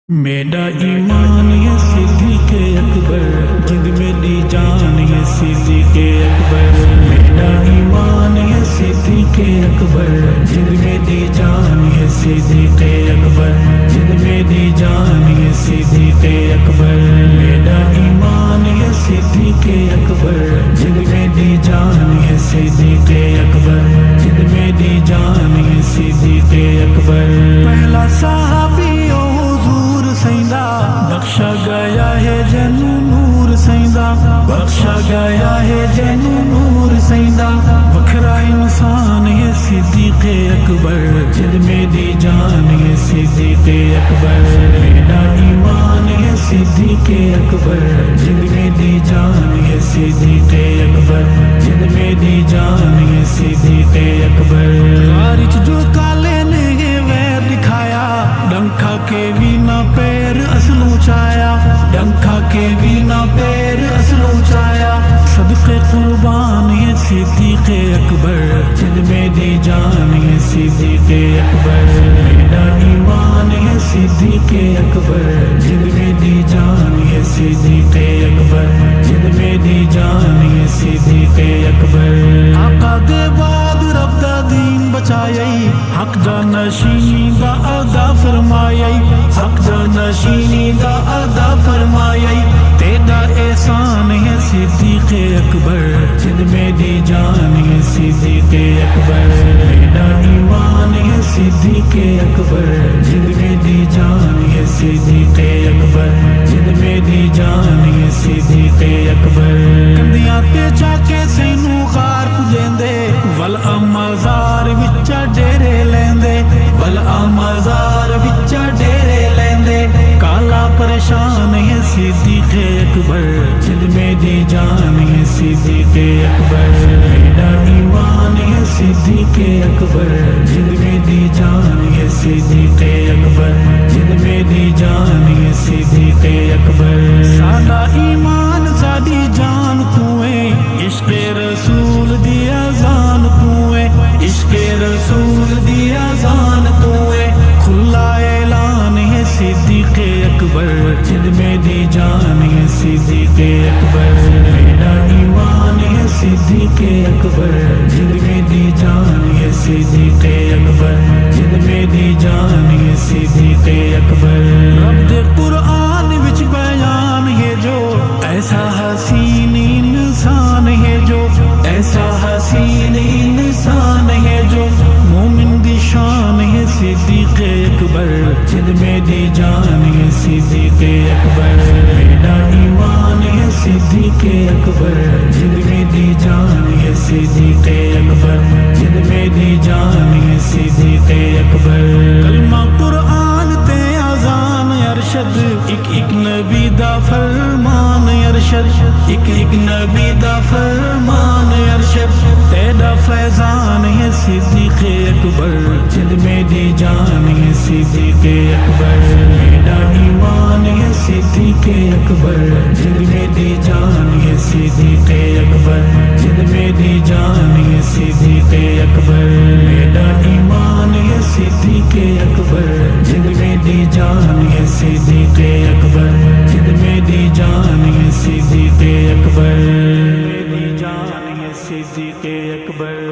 میرا ایمان یہ صدیق اکبر، جد میری جان یہ صدیق اکبر۔ میرا ایمان یہ صدیق اکبر، جد میری جان یہ صدیق اکبر، جد میری جان یہ صدیق اکبر۔ میرا ایمان یہ صدیق اکبر، جد میری جان یہ صدیق اکبر، جد میری جان یہ صدیق اکبر۔ پہلا صحابی سیندا بخشا گیا ہے جنو نور سیندا، بخشا گیا ہے جنو نور سیندا۔ بکھرا انسان یہ صدیق اکبر، جد میری جان یہ صدیق اکبر۔ میرا ایمان یہ صدیق اکبر، جد میری جان یہ صدیق اکبر، جد میری جان یہ صدیق اکبر۔ خارج جو کالے نے ویر دکھایا، ڈنکھا کے بھی نہ پیر اصل اونچایا، ڈنکھا کے بھی نہ پیر اصل اونچایا۔ صدق قربان یہ صدیق اکبر، جد میری جان یہ صدیق اکبر۔ میرا ایمان یہ صدیق اکبر، جد میری جان یہ صدیق اکبر، جد میری جان یہ صدیق اکبر۔ آقا دے بعد رب دا دین بچائی، حق جانشینی دا ادا فرمائی، حق جانشینی دا ادا فرمائی۔ تیرا احسان ہے صدیق اکبر، جد میری جان یہ صدیق اکبر۔ میرا ایمان یہ صدیق اکبر، جد میری جان یہ صدیق اکبر، جد میری جان یہ صدیق اکبر۔ کندیاں تے جا کے سینو غار پجیندے، ول مزار وچا ڈیرے لیندے، ول مزار وچا ڈیرے لیندے۔ کالا پریشان یہ صدیق اکبر، جد میری جان یہ صدیق اکبر۔ میرا ایمان یہ صدیق اکبر، جد میری جان یہ صدیق اکبر، جد میری جان یہ صدیق اکبر۔ ساڈا ایمان ساڈی جان تو ہے، عشق رسول دی اذان تو ہے، عشق رسول دی اذان تو ہے۔ کھلا اعلان ہے صدیق اکبر، جد میری جان یہ صدیق اکبر۔ میرا ایمان یہ صدیق اکبر، جد میری جان یہ صدیق اکبر، جد میری جان یہ صدیق اکبر۔ رب دے قرآن وچ بیان ہے جو، ایسا حسین انسان ہے جو، ایسا حسین انسان ہے جو۔ مومن دی شان ہے صدیق اکبر، جد میری جان یہ صدیق اکبر۔ میرا ایمان یہ صدیق اکبر، جد میری جان یہ صدیق اکبر، جد میری جان یہ صدیق اکبر۔ کلمہ قرآن تے اذان ارشد، ایک ایک نبی دا فرمان ارشد، ایک ایک نبی دا فرمان ارشد۔ تیرا فیضان ہے صدیق اکبر، جد میری جان یہ صدیق اکبر۔ میرا ایمان یہ صدیق اکبر، جد میری جان یہ صدیق اکبر، جد میری جان یہ صدیق اکبر۔ میرا ایمان یہ صدیق اکبر، جد میری جان یہ صدیق اکبر، جد میری جان یہ صدیق اکبر، میری جان یہ صدیق اکبر۔